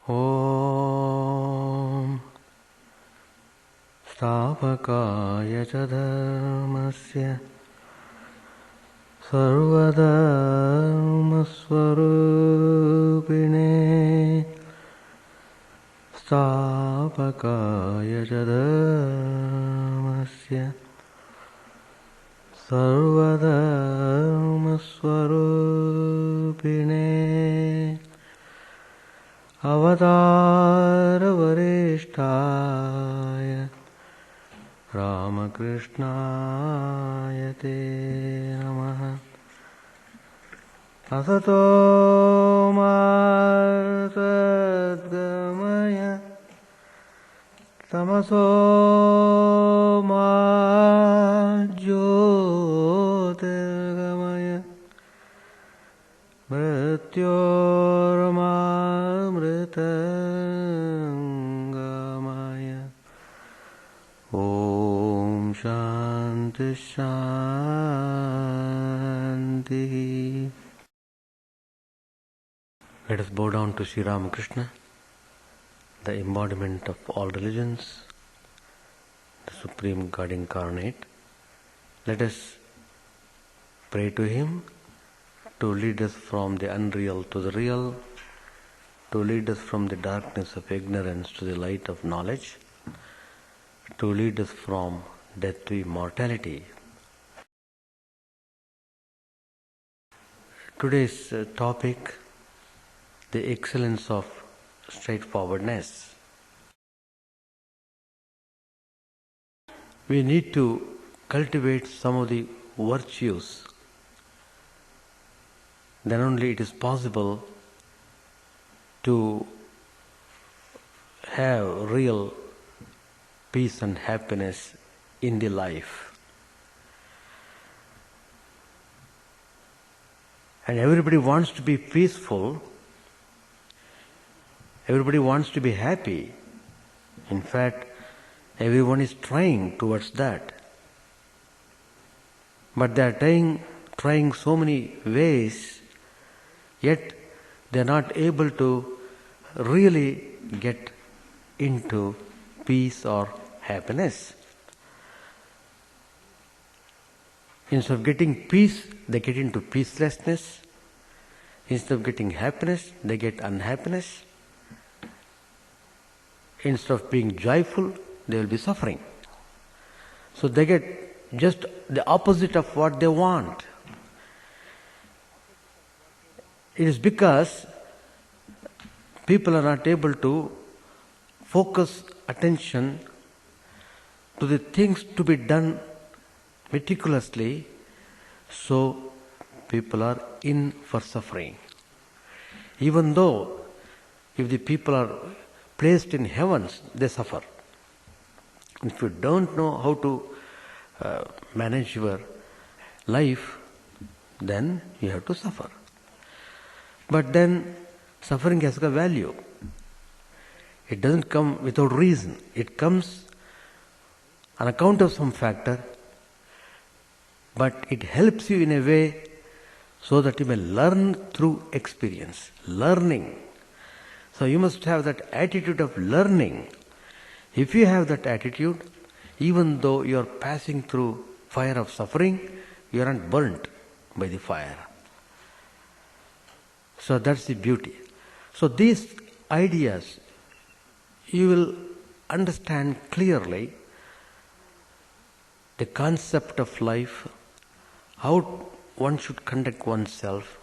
ॐ स्थापकाय च धर्मस्य सर्वधर्मस्वरूपिणे स्थापकाय च धर्मस्य सर्वधर्मस्वरूपिणे अवतारवरिष्ठाय रामकृष्णाय ते नमः। असतो मा सद्गमय तमसो मा ज्योतिर्गमय मृत्योर्मामृतङ्गमय। ॐ शान्ति शान्तिः। Let us bow down to Sri Ramakrishna, the embodiment of all religions, the Supreme God Incarnate. Let us pray to Him to lead us from the unreal to the real, to lead us from the darkness of ignorance to the light of knowledge, to lead us from death to immortality. Today's topic, the excellence of straightforwardness. We need to cultivate some of the virtues. Then only it is possible to have real peace and happiness in the life. And everybody wants to be peaceful. Everybody wants to be happy. In fact, everyone is trying towards that. But they are trying so many ways, yet they are not able to really get into peace or happiness. Instead of getting peace, they get into peacelessness. Instead of getting happiness, they get unhappiness. Instead of being joyful, they will be suffering. So they get just the opposite of what they want. It is because people are not able to focus attention to the things to be done meticulously, so people are in for suffering. Even though if the people are placed in heavens, they suffer. If you don't know how to manage your life, then you have to suffer. But then suffering has a value. It doesn't come without reason. It comes on account of some factor, but it helps you in a way so that you may learn through experience. Learning. So you must have that attitude of learning. If you have that attitude, even though you are passing through fire of suffering, you are not burnt by the fire. So that's the beauty. So these ideas, you will understand clearly the concept of life, how one should conduct oneself.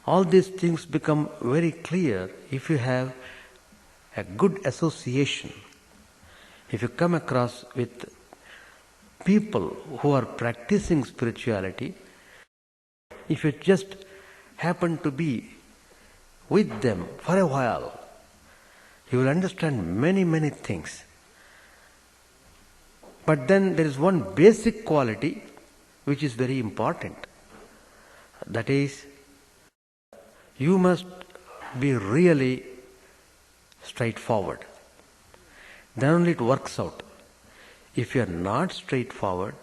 All these things become very clear if you have a good association. If you come across with people who are practicing spirituality, if you just happen to be with them for a while, you will understand many, many things. But then there is one basic quality which is very important. That is, you must be really straightforward. Then only it works out. If you are not straightforward,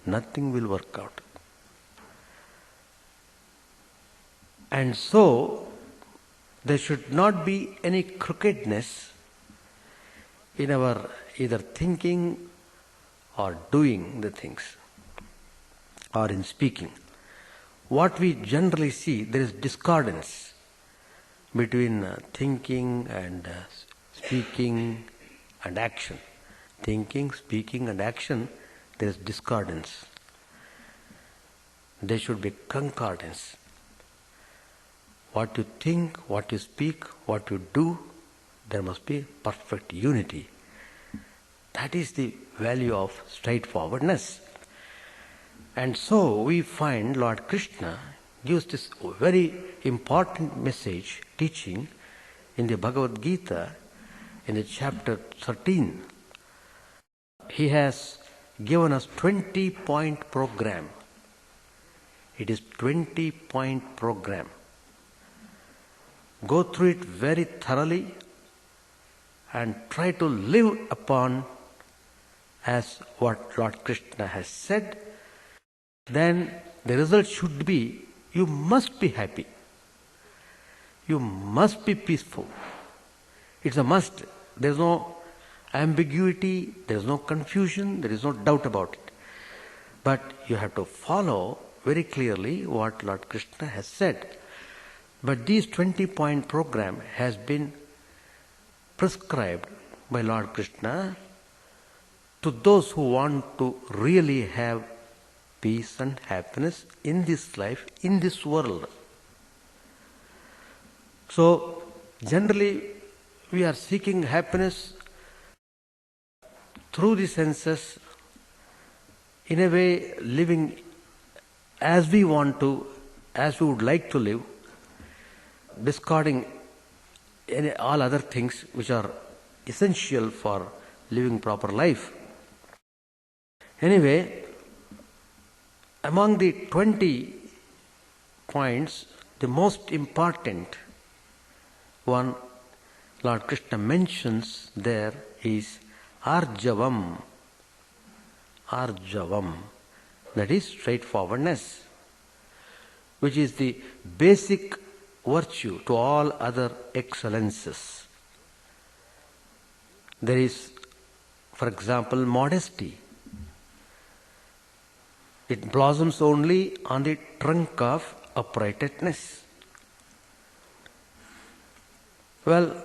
nothing will work out. And so, There should not be any crookedness in our either thinking or doing the things or in speaking. What we generally see, there is discordance between thinking and speaking and action. Thinking, speaking and action, there is discordance. There should be concordance. What you think, what you speak, what you do, there must be perfect unity. That is the value of straightforwardness. And so we find Lord Krishna gives this very important message, teaching in the Bhagavad Gita, in the chapter 13. He has given us 20-point program. It is 20-point program. Go through it very thoroughly and try to live upon as what Lord Krishna has said. Then the result should be, you must be happy. You must be peaceful. It's a must. There is no ambiguity, there is no confusion, there is no doubt about it. But you have to follow very clearly what Lord Krishna has said. But this 20-point program has been prescribed by Lord Krishna to those who want to really have peace and happiness in this life, in this world. So, generally, we are seeking happiness through the senses, in a way living as we want to, as we would like to live, discarding all other things which are essential for living proper life. Anyway, among the 20 points, the most important one Lord Krishna mentions there is Arjavam. Arjavam, that is straightforwardness, which is the basic virtue to all other excellences. There is, for example, modesty. It blossoms only on the trunk of uprightness. Well,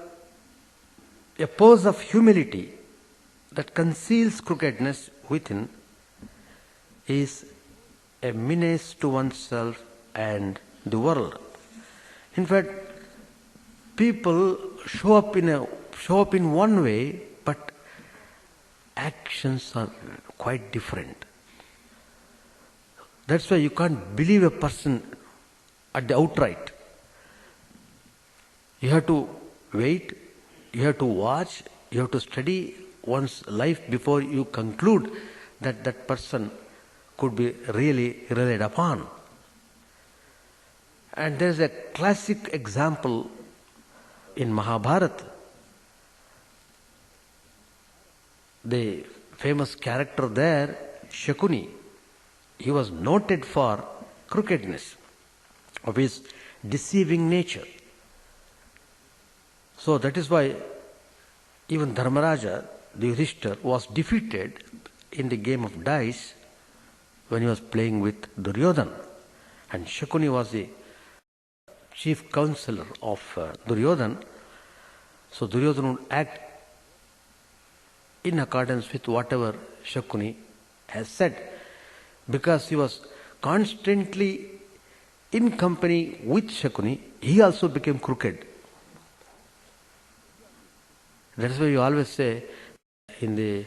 a pose of humility that conceals crookedness within is a menace to oneself and the world. In fact, people show up in one way, but actions are quite different. That's why you can't believe a person at the outright. You have to wait, you have to watch, you have to study one's life before you conclude that that person could be really relied upon. And there's a classic example in Mahabharata. The famous character there, Shakuni, he was noted for crookedness of his deceiving nature. So that is why even Dharmaraja, the Yudhishthira, was defeated in the game of dice when he was playing with Duryodhana. And Shakuni was the chief counselor of Duryodhana. So Duryodhana would act in accordance with whatever Shakuni has said, because he was constantly in company with Shakuni, he also became crooked. That's why you always say in the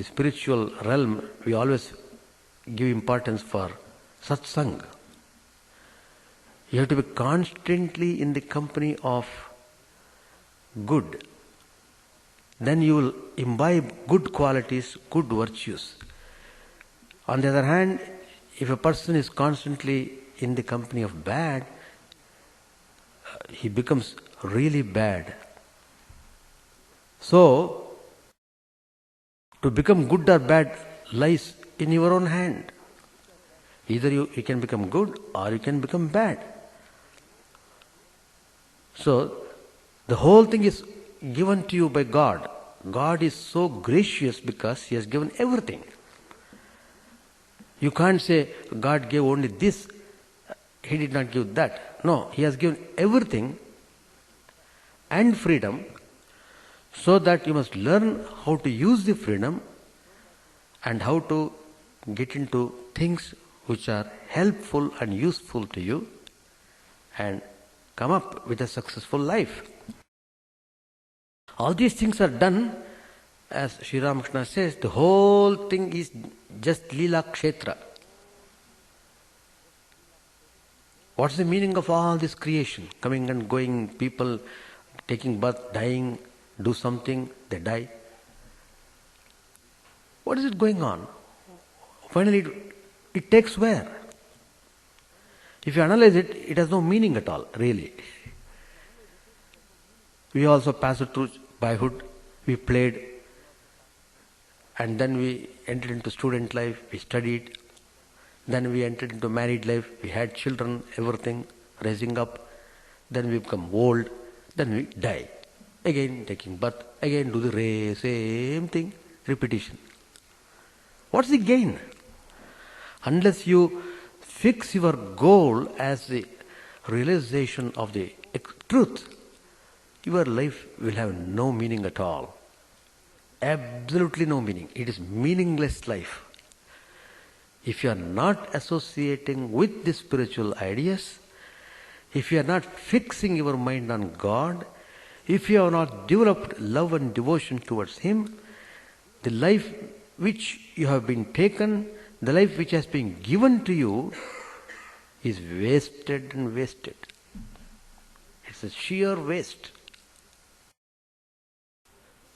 spiritual realm, we always give importance for satsang. You have to be constantly in the company of good. Then you will imbibe good qualities, good virtues. On the other hand, if a person is constantly in the company of bad, he becomes really bad. So, to become good or bad lies in your own hand. Either you can become good or you can become bad. So, the whole thing is given to you by God. God is so gracious because He has given everything. You can't say God gave only this, He did not give that. No, He has given everything and freedom, so that you must learn how to use the freedom and how to get into things which are helpful and useful to you and come up with a successful life. All these things are done, as Sri Ramakrishna says, the whole thing is just Leela Kshetra. What's the meaning of all this creation? Coming and going, people taking birth, dying, do something, they die. What is it going on? Finally, it takes where? If you analyze it, it has no meaning at all, really. We also passed through boyhood, we played, and then we entered into student life, we studied, then we entered into married life, we had children, everything, raising up, then we become old, then we die. Again taking birth, again do the same thing, repetition. What's the gain? Unless you fix your goal as the realization of the truth, your life will have no meaning at all. Absolutely no meaning. It is meaningless life. If you are not associating with the spiritual ideas, if you are not fixing your mind on God, if you have not developed love and devotion towards Him, the life which you have been taken, the life which has been given to you, is wasted and wasted. It's a sheer waste.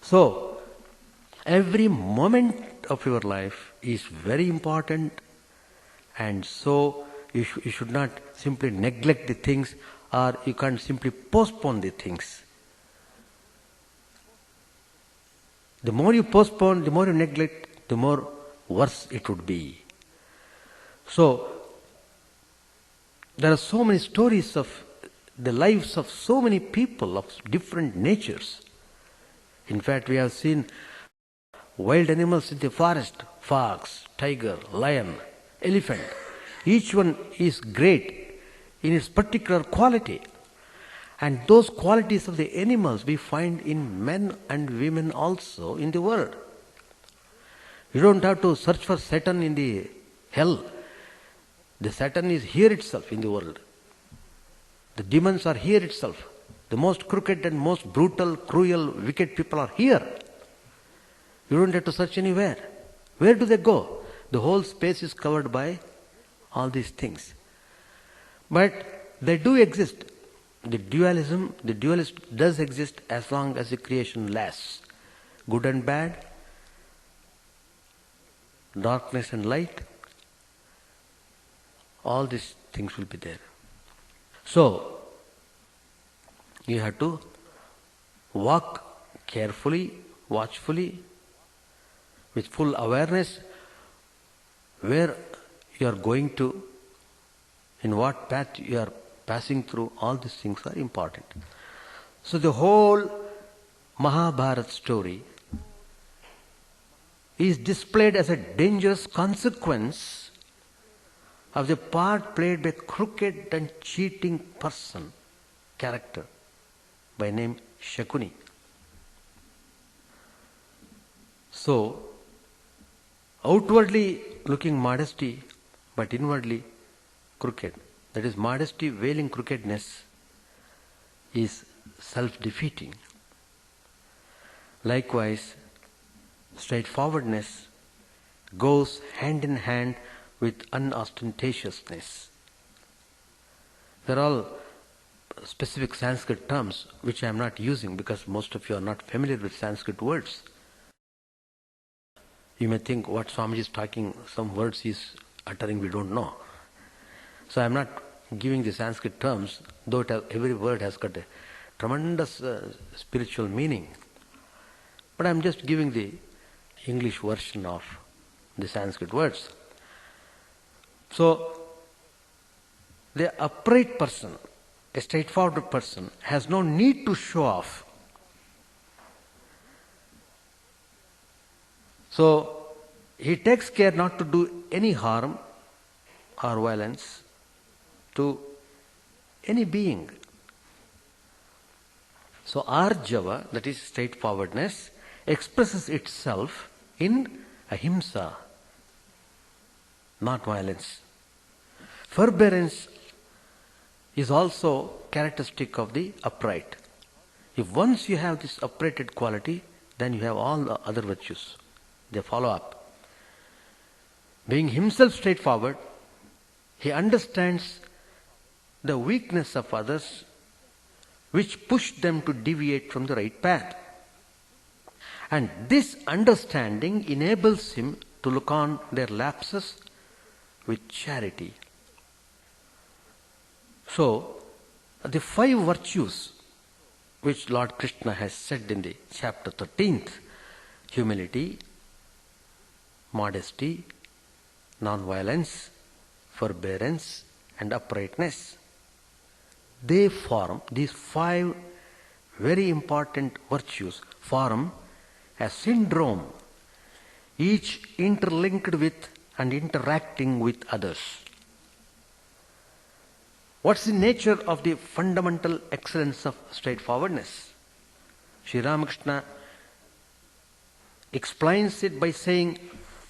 So, every moment of your life is very important, and so you should not simply neglect the things, or you can't simply postpone the things. The more you postpone, the more you neglect, the more worse it would be. So, there are so many stories of the lives of so many people of different natures. In fact, we have seen wild animals in the forest, fox, tiger, lion, elephant. Each one is great in its particular quality. And those qualities of the animals we find in men and women also in the world. You don't have to search for Satan in the hell. The Satan is here itself in the world. The demons are here itself. The most crooked and most brutal, cruel, wicked people are here. You don't have to search anywhere. Where do they go? The whole space is covered by all these things. But they do exist. The dualist does exist as long as the creation lasts. Good and bad, darkness and light, all these things will be there. So, you have to walk carefully, watchfully, with full awareness where you are going to, in what path you are passing through. All these things are important. So the whole Mahabharata story is displayed as a dangerous consequence of the part played by crooked and cheating person, character, by name Shakuni. So, outwardly looking modesty, but inwardly crooked. That is, modesty veiling crookedness is self-defeating. Likewise, straightforwardness goes hand in hand with unostentatiousness. There are all specific Sanskrit terms which I am not using because most of you are not familiar with Sanskrit words. You may think what Swamiji is talking, some words he is uttering we don't know. So I am not giving the Sanskrit terms, though every word has got a tremendous spiritual meaning. But I am just giving the English version of the Sanskrit words. So, the upright person, a straightforward person, has no need to show off. So, he takes care not to do any harm or violence to any being. So, Arjava, that is straightforwardness, expresses itself in ahimsa, not violence. Forbearance is also characteristic of the upright. If once you have this uprighted quality, then you have all the other virtues. They follow up. Being himself straightforward, he understands the weakness of others which push them to deviate from the right path. And this understanding enables him to look on their lapses with charity. So, the 5 virtues which Lord Krishna has said in the chapter 13th, humility, modesty, non-violence, forbearance and uprightness, they form, these 5 very important virtues form a syndrome, each interlinked with and interacting with others. What's the nature of the fundamental excellence of straightforwardness? Sri Ramakrishna explains it by saying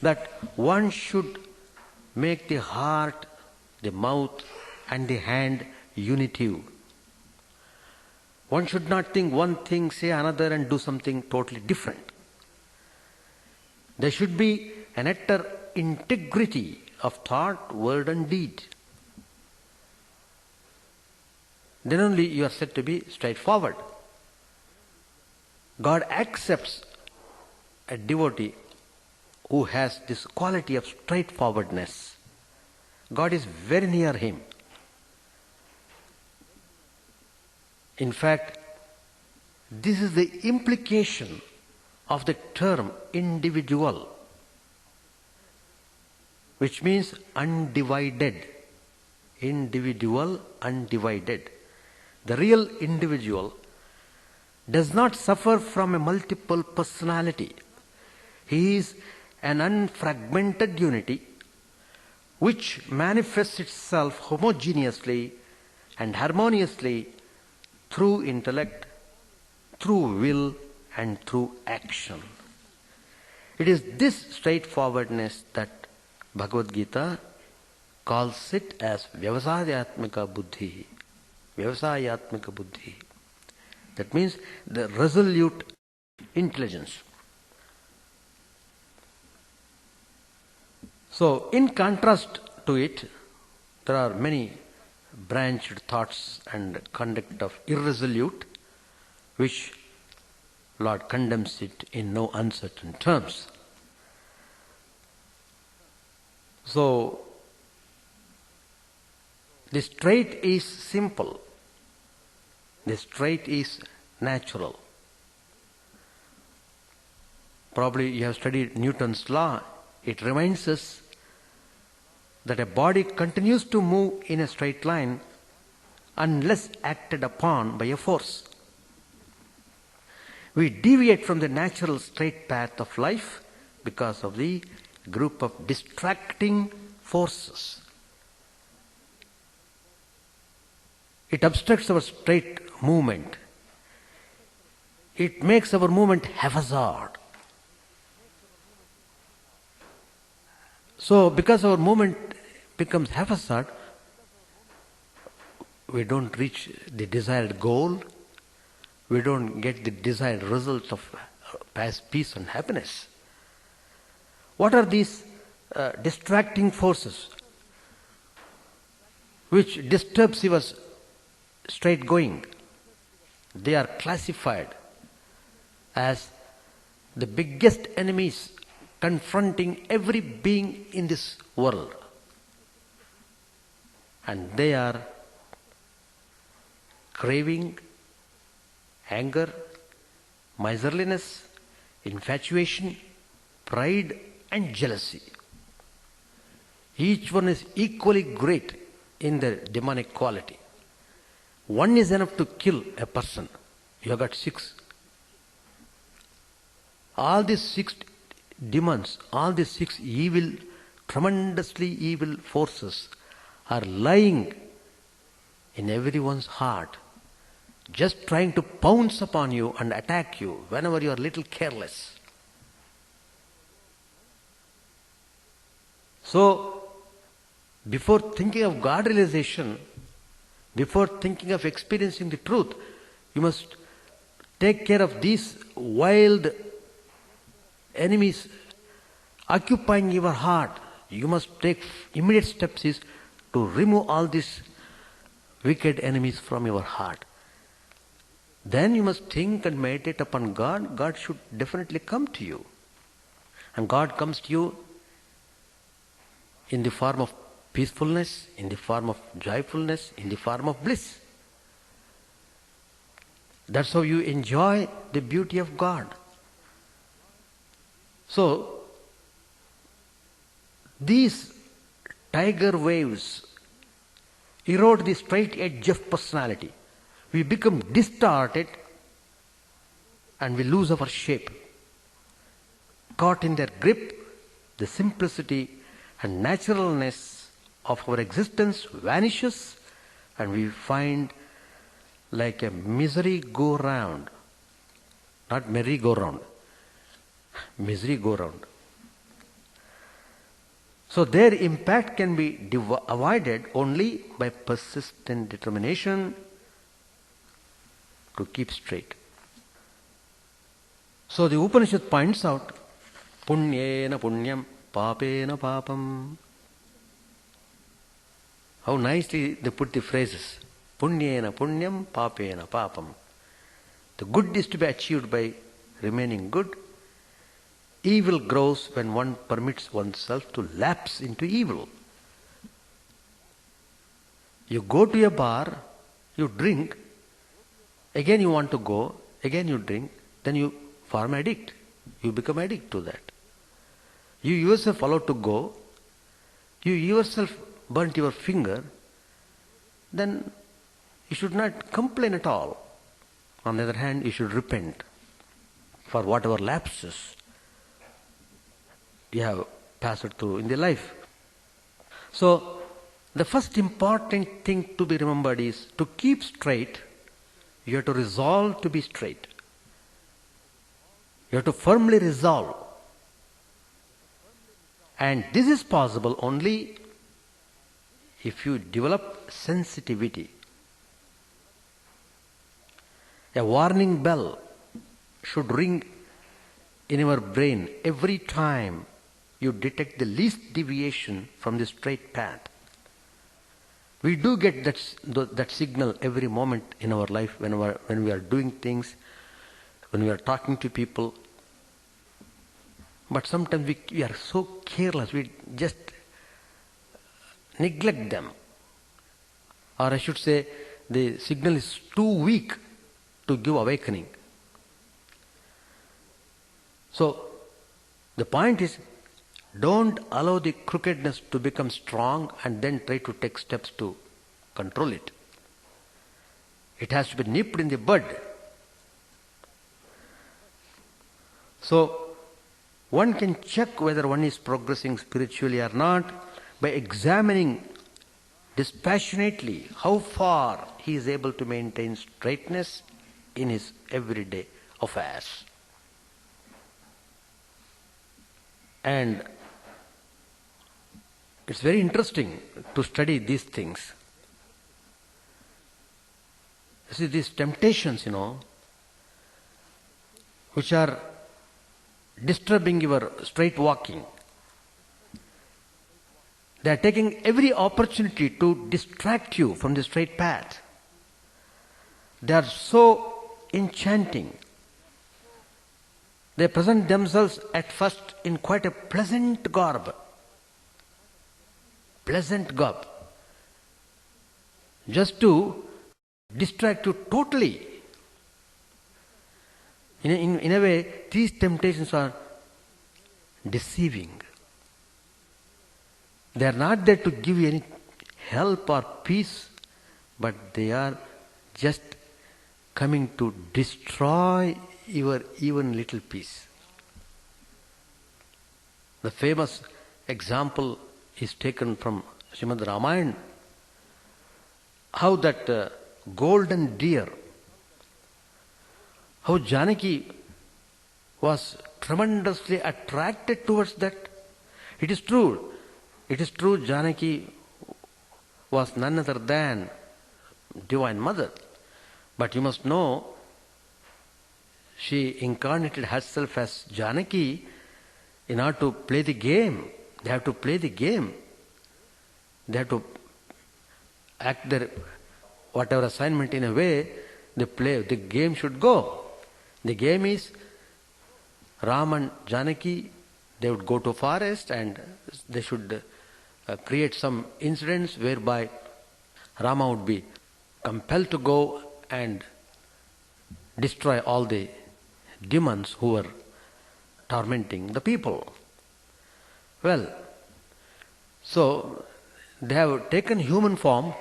that one should make the heart, the mouth and the hand unitive. One should not think one thing, say another and do something totally different. There should be an utter integrity of thought, word and deed. Then only you are said to be straightforward. God accepts a devotee who has this quality of straightforwardness. God is very near him. In fact, this is the implication of the term individual, which means undivided. Individual, undivided. The real individual does not suffer from a multiple personality. He is an unfragmented unity which manifests itself homogeneously and harmoniously through intellect, through will and through action. It is this straightforwardness that Bhagavad Gita calls it as Vyavasayatmika Buddhi. Vyavasayatmika Buddhi. That means the resolute intelligence. So, in contrast to it, there are many branched thoughts and conduct of irresolute, which Lord condemns it in no uncertain terms. So, the straight is simple. The straight is natural. Probably you have studied Newton's law. It reminds us that a body continues to move in a straight line unless acted upon by a force. We deviate from the natural straight path of life because of the group of distracting forces. It obstructs our straight movement. It makes our movement haphazard. So, because our movement becomes haphazard, we don't reach the desired goal. We don't get the desired result of peace and happiness. What are these distracting forces which disturbs your straight going? They are classified as the biggest enemies confronting every being in this world. And they are craving, anger, miserliness, infatuation, pride and jealousy. Each one is equally great in their demonic quality. One is enough to kill a person. You have got 6. All these 6 demons, all these 6 evil, tremendously evil forces are lying in everyone's heart, just trying to pounce upon you and attack you whenever you are a little careless. So, before thinking of God realization, before thinking of experiencing the truth, you must take care of these wild enemies occupying your heart. You must take immediate steps is to remove all these wicked enemies from your heart. Then you must think and meditate upon God. God should definitely come to you. And God comes to you in the form of peacefulness, in the form of joyfulness, in the form of bliss. That's how you enjoy the beauty of God. So, these tiger waves erode the straight edge of personality. We become distorted and we lose our shape. Caught in their grip, the simplicity and naturalness of our existence vanishes and we find like a misery go round. Not merry go round. Misery go round. So their impact can be avoided only by persistent determination to keep straight. So the Upanishad points out, punyena punyam, papena papam. How nicely they put the phrases. Punyena punyam, papena papam. The good is to be achieved by remaining good. Evil grows when one permits oneself to lapse into evil. You go to a bar, you drink, again you want to go, again you drink, then you form addict. You become addict to that. You yourself allowed to go, you yourself burnt your finger, then you should not complain at all. On the other hand, you should repent for whatever lapses you have passed through in the life. So, the first important thing to be remembered is to keep straight, you have to resolve to be straight. You have to firmly resolve. And this is possible only if you develop sensitivity. A warning bell should ring in your brain every time you detect the least deviation from the straight path. We do get that signal every moment in our life when we are doing things, when we are talking to people. But sometimes we are so careless, we just neglect them. Or I should say, the signal is too weak to give awakening. So, the point is, don't allow the crookedness to become strong and then try to take steps to control it. It has to be nipped in the bud. So, one can check whether one is progressing spiritually or not by examining dispassionately how far he is able to maintain straightness in his everyday affairs. And it's very interesting to study these things. You see, these temptations, which are disturbing your straight walking, they are taking every opportunity to distract you from the straight path. They are so enchanting. They present themselves at first in quite a pleasant garb. Pleasant garb. Just to distract you totally. In a way, these temptations are deceiving. They are not there to give you any help or peace, but they are just coming to destroy your even little piece. The famous example is taken from Srimad Ramayana, how that golden deer, how Janaki was tremendously attracted towards that. It is true, Janaki was none other than Divine Mother. But you must know, she incarnated herself as Janaki in order to play the game. They have to play the game. They have to act their whatever assignment in a way they play. The game should go. The game is Ram and Janaki, they would go to a forest and they should create some incidents whereby Rama would be compelled to go and destroy all the demons who were tormenting the people. Well, so they have taken human form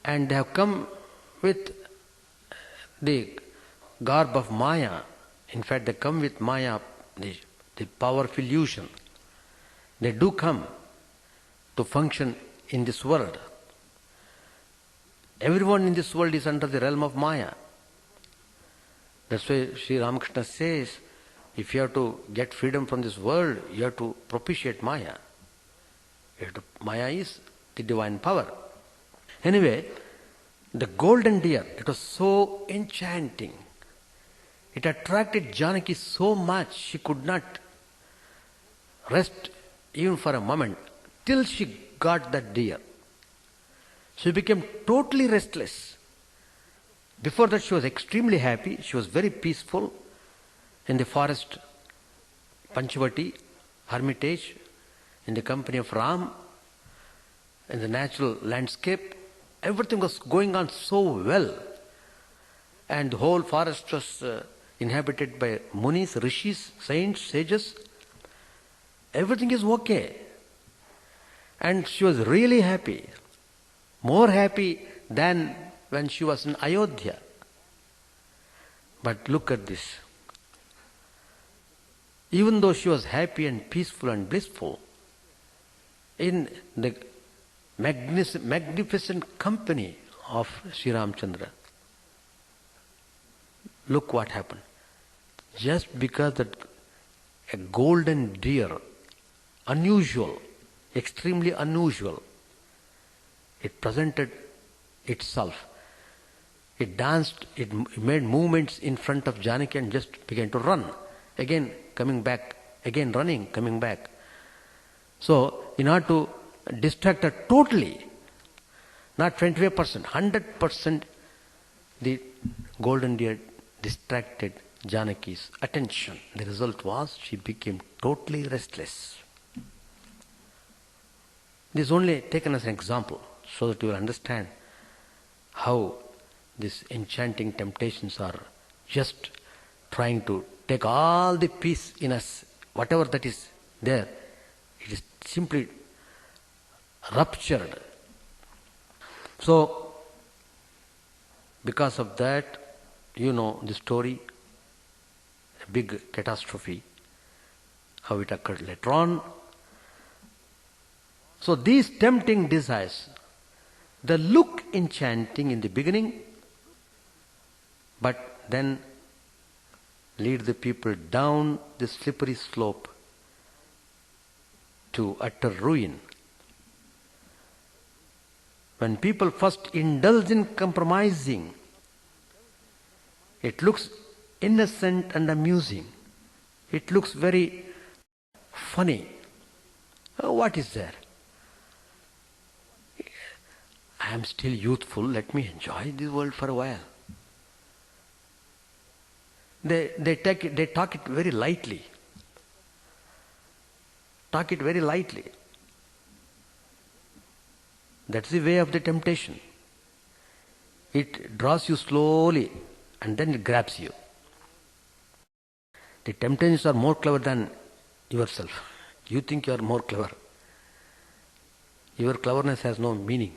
and they have come with the garb of Maya. In fact, they come with Maya, the powerful illusion. They do come to function in this world. Everyone in this world is under the realm of Maya. That's why Sri Ramakrishna says, if you have to get freedom from this world, you have to propitiate Maya. Maya is the divine power. Anyway, the golden deer, it was so enchanting. It attracted Janaki so much, she could not rest even for a moment till she got that deer. She became totally restless. Before that, she was extremely happy. She was very peaceful in the forest, Panchavati, hermitage, in the company of Ram, in the natural landscape. Everything was going on so well. And the whole forest was inhabited by munis, rishis, saints, sages. Everything is okay. And she was really happy. More happy than when she was in Ayodhya. But look at this. Even though she was happy and peaceful and blissful, in the magnificent company of Sri Ramchandra, look what happened. Just because that a golden deer, unusual, extremely unusual, it presented itself. It danced, it made movements in front of Janaki and just began to run. Again coming back, again running, coming back. So, in order to distract her totally, not 25%, 100%, the golden deer distracted Janaki's attention. The result was she became totally restless. This is only taken as an example so that you will understand how these enchanting temptations are just trying to take all the peace in us, whatever that is there, it is simply ruptured. So, because of that, you know the story, a big catastrophe, how it occurred later on. So these tempting desires, they look enchanting in the beginning, but then lead the people down the slippery slope to utter ruin. When people first indulge in compromising, it looks innocent and amusing. It looks very funny. Oh, what is there? I am still youthful, let me enjoy this world for a while. They talk it very lightly. Talk it very lightly. That's the way of the temptation. It draws you slowly and then it grabs you. The temptations are more clever than yourself. You think you are more clever. Your cleverness has no meaning.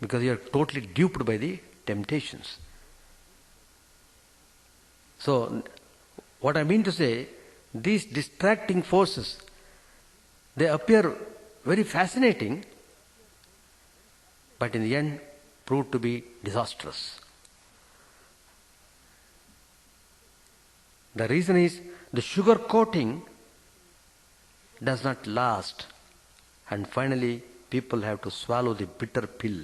because you are totally duped by the temptations. So, what I mean to say, these distracting forces, they appear very fascinating, but in the end prove to be disastrous. The reason is the sugar coating does not last, and finally people have to swallow the bitter pill.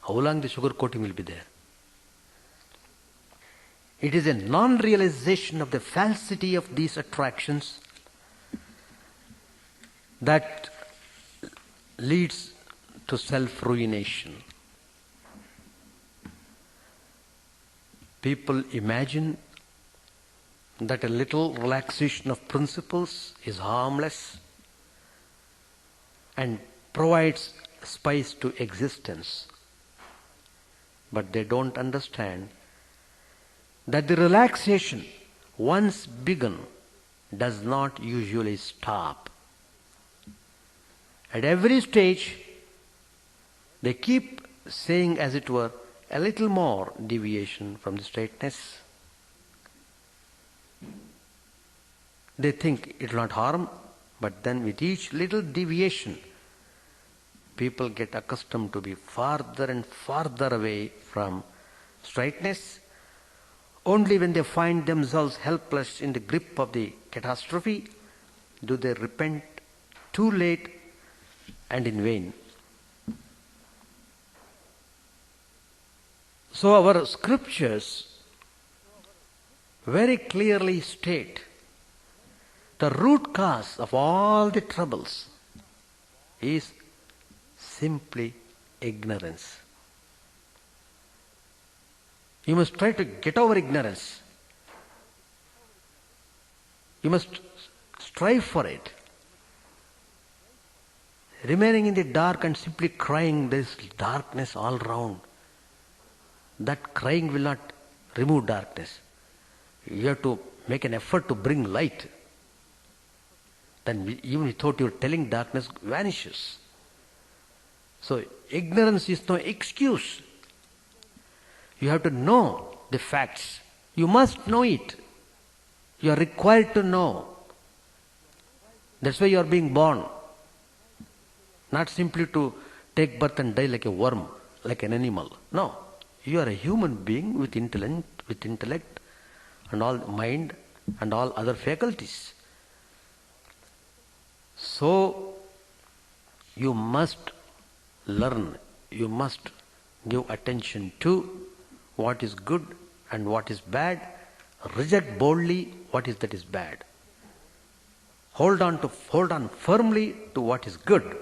How long the sugar coating will be there? It is a non-realization of the falsity of these attractions that leads to self-ruination. People imagine that a little relaxation of principles is harmless and provides spice to existence. But they don't understand that the relaxation, once begun, does not usually stop. At every stage, they keep saying, as it were, a little more deviation from the straightness. They think it will not harm, but then with each little deviation, people get accustomed to be farther and farther away from straightness. Only when they find themselves helpless in the grip of the catastrophe do they repent, too late and in vain. So our scriptures very clearly state the root cause of all the troubles is simply ignorance. You must try to get over ignorance. You must strive for it. Remaining in the dark and simply crying, there is darkness all round. That crying will not remove darkness. You have to make an effort to bring light. Then even without your telling, darkness vanishes. So ignorance is no excuse. You have to know the facts. You must know it. You are required to know. That's why you are being born. Not simply to take birth and die like a worm, like an animal. No. You are a human being with intellect and all mind and all other faculties. So you must learn. You must give attention to what is good and what is bad. Reject boldly what is that is bad. Hold on firmly to what is good.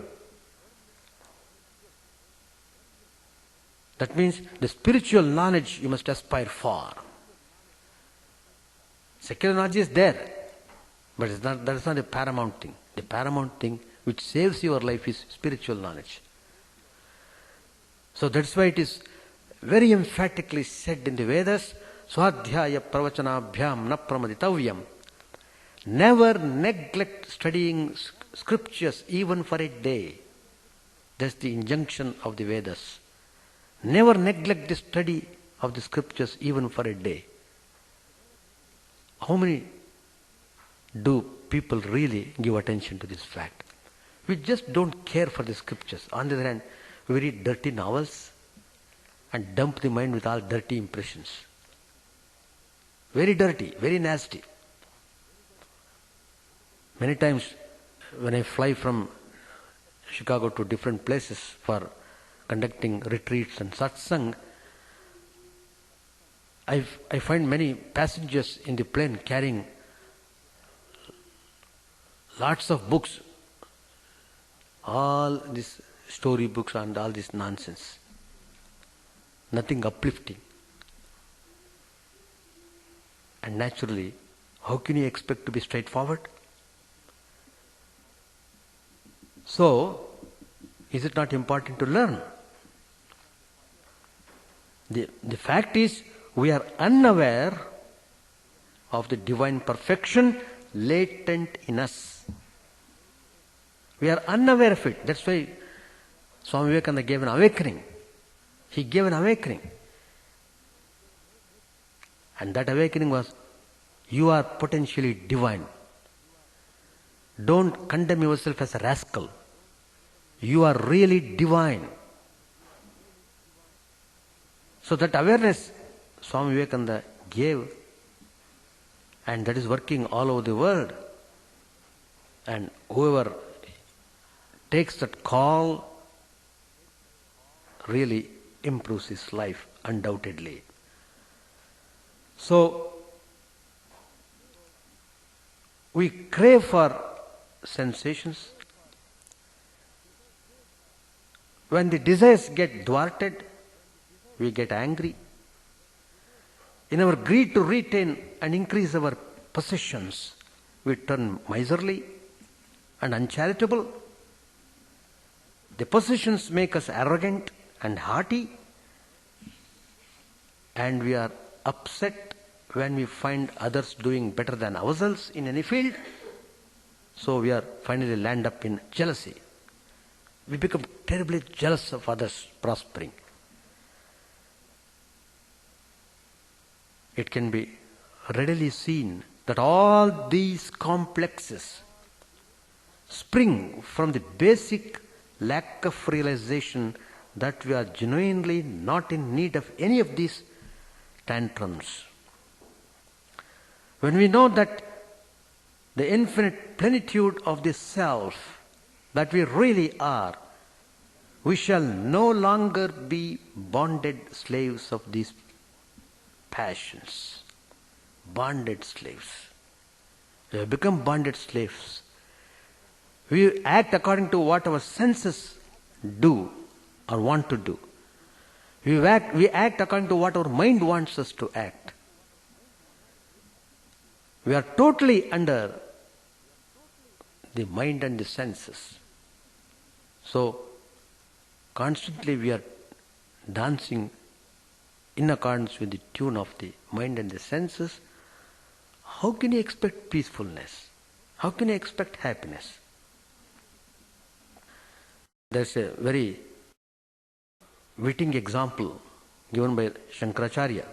That means the spiritual knowledge you must aspire for. Secular knowledge is there, but that is not the paramount thing. The paramount thing which saves your life is spiritual knowledge. So that's why it is very emphatically said in the Vedas, Swadhyaya pravachanabhyam na pramaditavyam. Never neglect studying scriptures even for a day. That's the injunction of the Vedas. Never neglect the study of the scriptures even for a day. How many do people really give attention to this fact? We just don't care for the scriptures. On the other hand, we read dirty novels and dump the mind with all dirty impressions. Very dirty, very nasty. Many times when I fly from Chicago to different places for conducting retreats and satsang, I find many passengers in the plane carrying lots of books, all these story books and all this nonsense. Nothing uplifting. And naturally, how can you expect to be straightforward? So, is it not important to learn? The fact is, we are unaware of the divine perfection latent in us. We are unaware of it. That's why Swami Vivekananda gave an awakening. He gave an awakening. And that awakening was, you are potentially divine. Don't condemn yourself as a rascal. You are really divine. So that awareness Swami Vivekananda gave, and that is working all over the world. And whoever takes that call really improves his life, undoubtedly. So, we crave for sensations. When the desires get thwarted, we get angry. In our greed to retain and increase our possessions, we turn miserly and uncharitable. The possessions make us arrogant and haughty, and we are upset when we find others doing better than ourselves in any field. So we are finally land up in jealousy. We become terribly jealous of others prospering. It can be readily seen that all these complexes spring from the basic lack of realization that we are genuinely not in need of any of these tantrums. When we know that the infinite plenitude of the self that we really are, we shall no longer be bonded slaves of these passions. Bonded slaves. We have become bonded slaves. We act according to what our senses do or want to do. We act according to what our mind wants us to act. We are totally under the mind and the senses. So, constantly we are dancing in accordance with the tune of the mind and the senses. How can you expect peacefulness? How can you expect happiness? There's a very witty example given by Shankaracharya.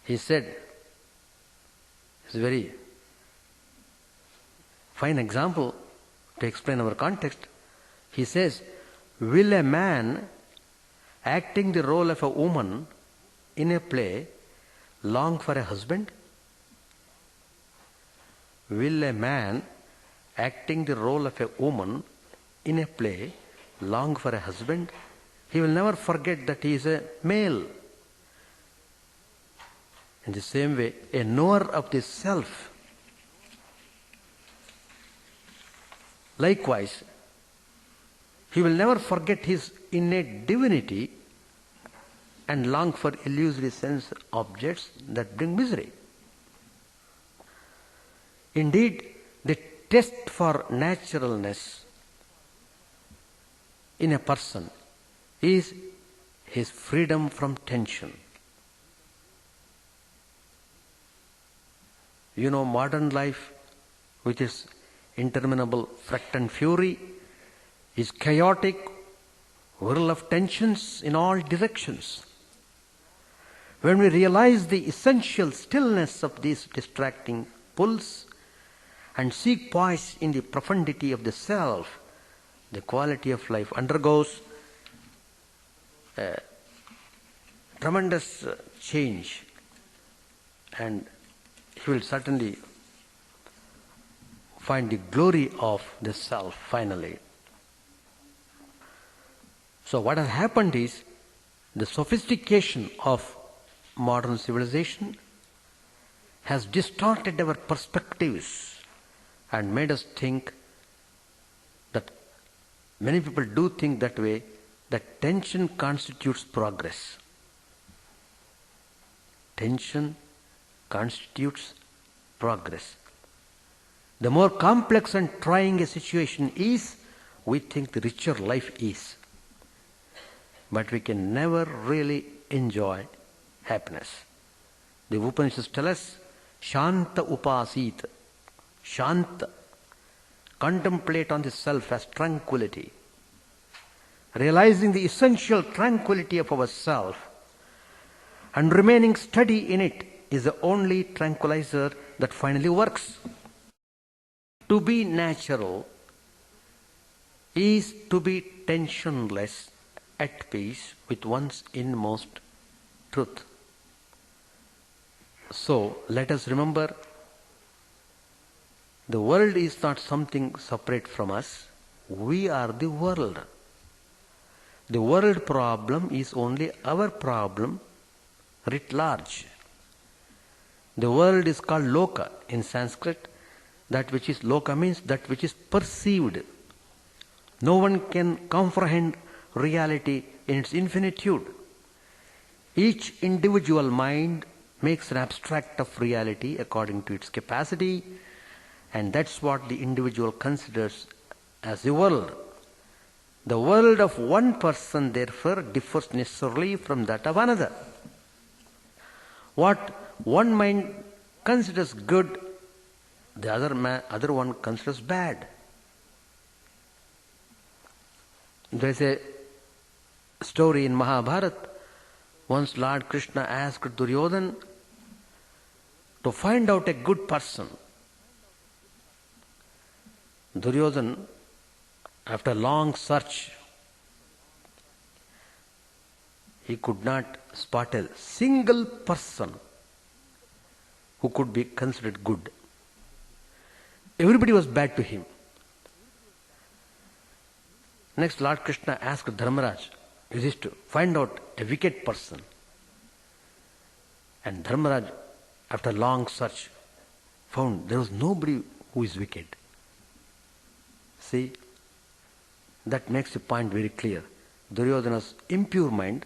He said, it's a very fine example to explain our context. He says, will a man acting the role of a woman in a play long for a husband? Will a man acting the role of a woman in a play long for a husband? He will never forget that he is a male. In the same way, a knower of the self, likewise, he will never forget his innate divinity and long for illusory sense objects that bring misery. Indeed, the test for naturalness in a person is his freedom from tension. You know, modern life, which is interminable fret and fury, is chaotic, whirl of tensions in all directions. When we realize the essential stillness of these distracting pulls and seek poise in the profundity of the self, the quality of life undergoes a tremendous change, and he will certainly find the glory of the self finally. So what has happened is the sophistication of modern civilization has distorted our perspectives and made us think that many people do think that way, that tension constitutes progress. Tension constitutes progress. The more complex and trying a situation is, we think the richer life is. But we can never really enjoy happiness. The Upanishads tell us, Shanta upasit. Shanta. Contemplate on the self as tranquility. realizing the essential tranquility of ourself and remaining steady in it is the only tranquilizer that finally works. To be natural is to be tensionless, at peace with one's inmost truth. So let us remember, the world is not something separate from us. We are the world. The world problem is only our problem writ large. The world is called loka in Sanskrit. That which is loka means that which is perceived. No one can comprehend reality in its infinitude. Each individual mind makes an abstract of reality according to its capacity, and that's what the individual considers as the world. The world of one person, therefore, differs necessarily from that of another. What one mind considers good, the other one considers bad. There is a story in Mahabharata. Once Lord Krishna asked Duryodhana to find out a good person. Duryodhana, after a long search, he could not spot a single person who could be considered good. Everybody was bad to him. Next, Lord Krishna asked Dharmaraj, to find out a wicked person. And Dharmaraj, after long search, found there was nobody who is wicked. See, that makes the point very clear. Duryodhana's impure mind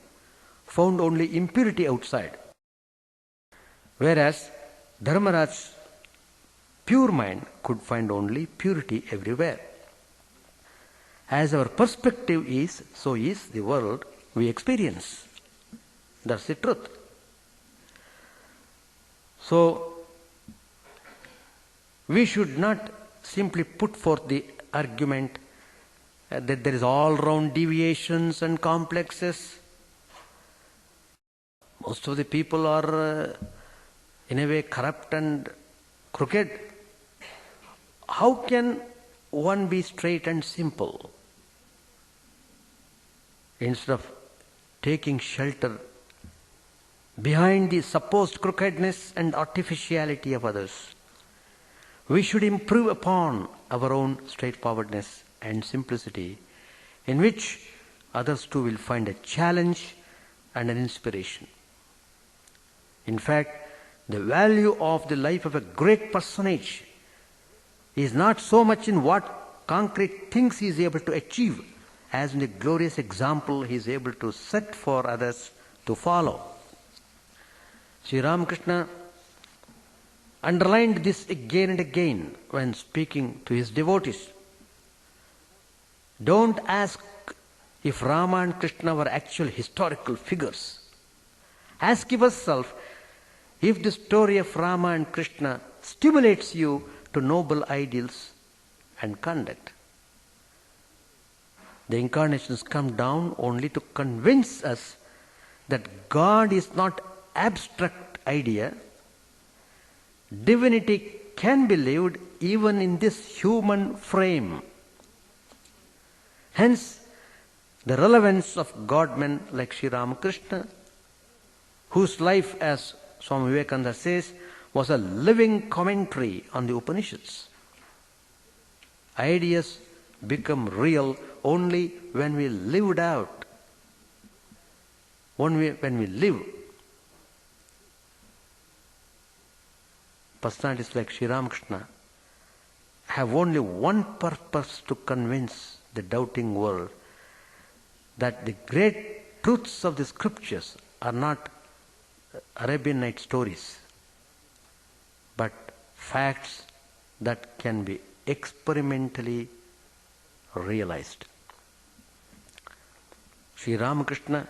found only impurity outside, whereas Dharmaraj's pure mind could find only purity everywhere. As our perspective is, so is the world we experience. That's the truth. So, we should not simply put forth the argument that there is all-round deviations and complexes. Most of the people are in a way corrupt and crooked. How can one be straight and simple? Instead of taking shelter behind the supposed crookedness and artificiality of others, we should improve upon our own straightforwardness and simplicity, in which others too will find a challenge and an inspiration. In fact, the value of the life of a great personage is not so much in what concrete things he is able to achieve, as in the glorious example he is able to set for others to follow. Sri Ramakrishna underlined this again and again when speaking to his devotees. Don't ask if Rama and Krishna were actual historical figures. Ask yourself if the story of Rama and Krishna stimulates you to noble ideals and conduct. The incarnations come down only to convince us that God is not abstract idea. Divinity can be lived even in this human frame. Hence, the relevance of God-men like Sri Ramakrishna, whose life, as Swami Vivekananda says, was a living commentary on the Upanishads. Ideas become real only when we live it out. When we live. Personalities like Sri Ramakrishna have only one purpose: to convince the doubting world that the great truths of the scriptures are not Arabian Night stories, but facts that can be experimentally realized. Sri Ramakrishna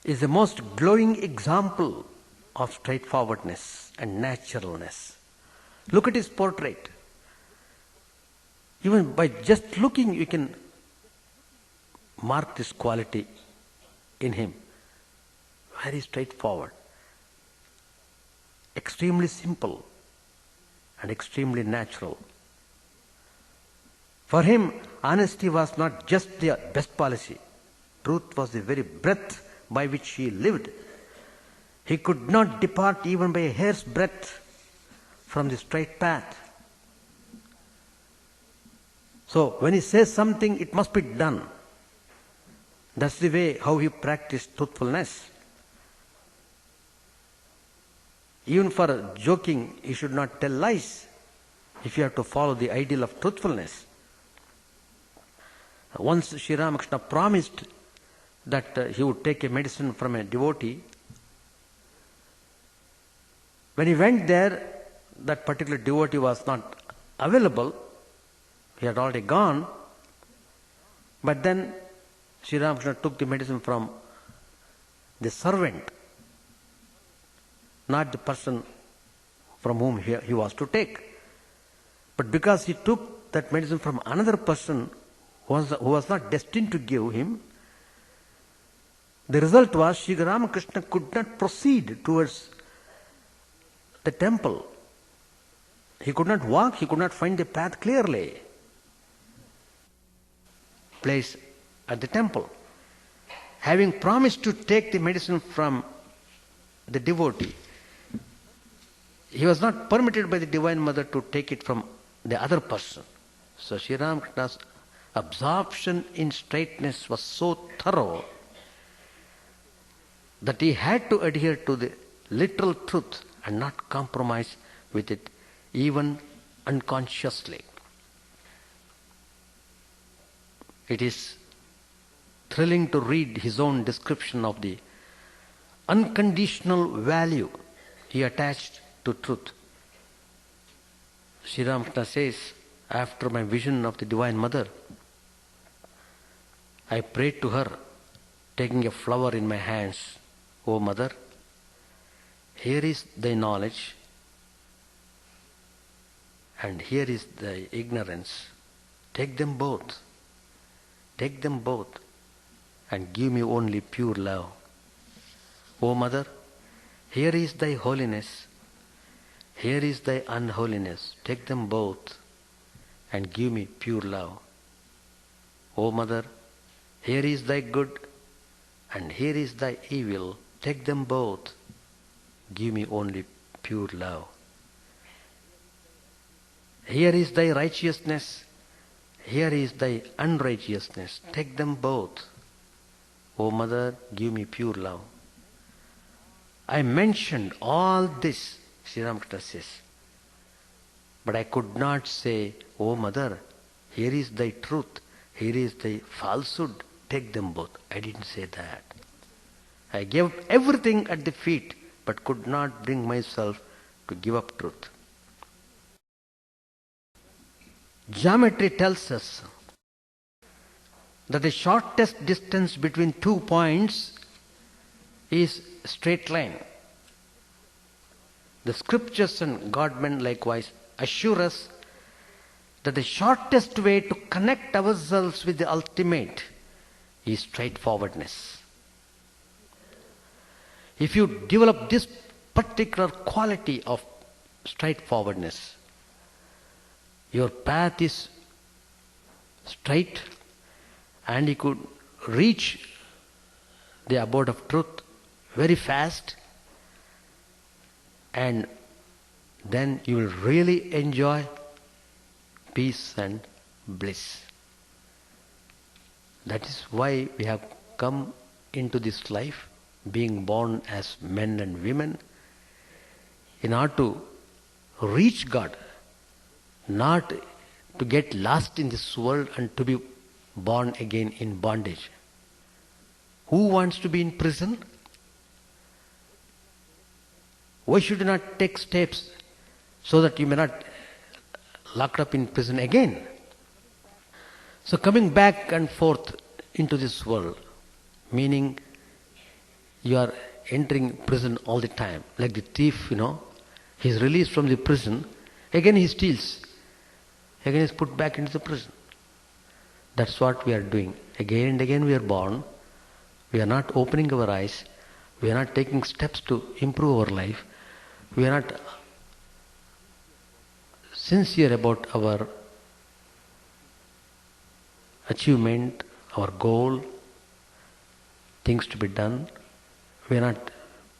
is the most glowing example of straightforwardness and naturalness. Look at his portrait. Even by just looking, you can mark this quality in him. Very straightforward, extremely simple, and extremely natural. For him, honesty was not just the best policy. Truth was the very breath by which he lived. He could not depart even by a hair's breadth from the straight path. So when he says something, it must be done. That's the way how he practiced truthfulness. Even for joking, he should not tell lies if you have to follow the ideal of truthfulness. Once Sri Ramakrishna promised that he would take a medicine from a devotee. When he went there, that particular devotee was not available. He had already gone. But then Sri Ramakrishna took the medicine from the servant, not the person from whom he was to take. But because he took that medicine from another person who was not destined to give him, the result was Sri Ramakrishna could not proceed towards the temple. He could not walk, he could not find the path clearly. Place at the temple. Having promised to take the medicine from the devotee, he was not permitted by the Divine Mother to take it from the other person. So Sri Ramakrishna's absorption in straightness was so thorough that he had to adhere to the literal truth and not compromise with it, even unconsciously. It is thrilling to read his own description of the unconditional value he attached to truth. Sri Ramakrishna says, after my vision of the Divine Mother, I prayed to her, taking a flower in my hands, O Mother, here is thy knowledge and here is thy ignorance. Take them both. Take them both and give me only pure love. O Mother, here is thy holiness. Here is thy unholiness. Take them both and give me pure love. O Mother, here is thy good and here is thy evil. Take them both. Give me only pure love. Here is thy righteousness. Here is thy unrighteousness. Take them both. O Mother, give me pure love. I mentioned all this, Sri Ramakrishna says, but I could not say, O Mother, here is thy truth, here is thy falsehood, take them both. I didn't say that. I gave everything at the feet, but could not bring myself to give up truth. Geometry tells us that the shortest distance between 2 points is a straight line. The scriptures and God-men likewise assure us that the shortest way to connect ourselves with the ultimate is straightforwardness. If you develop this particular quality of straightforwardness, your path is straight and you could reach the abode of truth very fast, and then you will really enjoy peace and bliss. That is why we have come into this life, being born as men and women, in order to reach God, not to get lost in this world and to be born again in bondage. Who wants to be in prison? Why should you not take steps so that you may not locked up in prison again? So coming back and forth into this world, meaning you are entering prison all the time. Like the thief, he's released from the prison, again he steals, again he's put back into the prison. That's what we are doing. Again and again we are born. We are not opening our eyes. We are not taking steps to improve our life. We are not sincere about our achievement, our goal, things to be done. We are not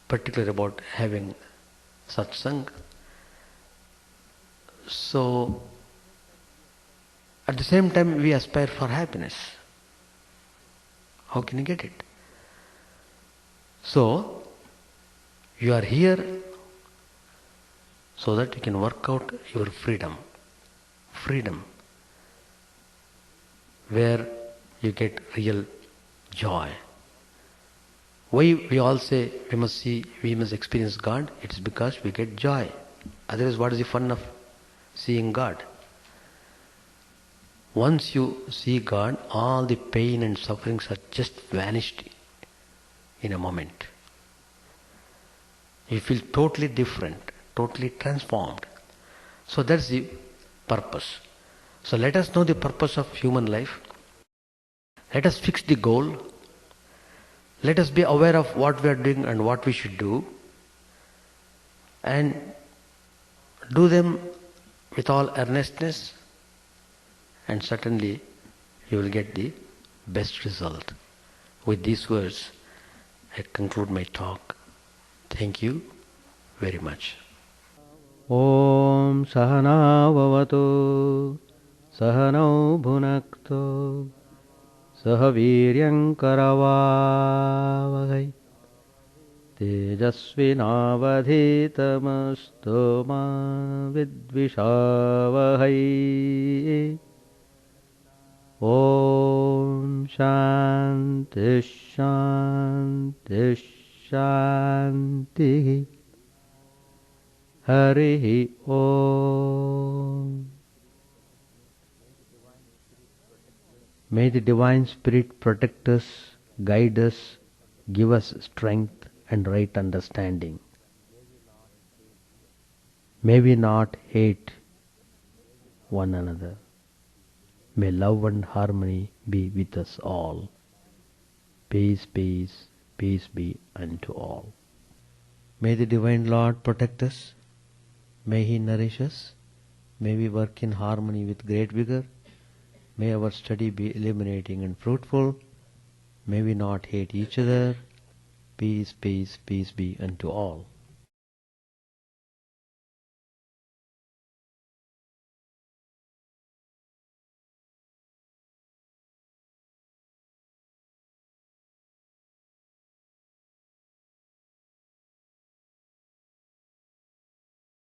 particular about having satsang. So, at the same time, we aspire for happiness. How can you get it? So, you are here so that you can work out your freedom. Freedom. Where you get real joy. Why we all say we must experience God? It's because we get joy. Otherwise, what is the fun of seeing God? Once you see God, all the pain and sufferings are just vanished in a moment. You feel totally different, totally transformed. So that's the purpose. So let us know the purpose of human life. Let us fix the goal. Let us be aware of what we are doing and what we should do. And do them with all earnestness, and certainly you will get the best result. With these words, I conclude my talk. Thank you very much. Om Sahana Vavatu Sahanau Bhunaktu Sahaviryam Karavavahai Tejasvinavadhitamastu ma vidvishavahai. Om Shanti Shanti Shanti. Harihi Om. May the Divine Spirit protect us, guide us, give us strength and right understanding. May we not hate one another. May love and harmony be with us all. Peace, peace, peace be unto all. May the Divine Lord protect us. May He nourish us. May we work in harmony with great vigor. May our study be illuminating and fruitful. May we not hate each other. Peace, peace, peace be unto all.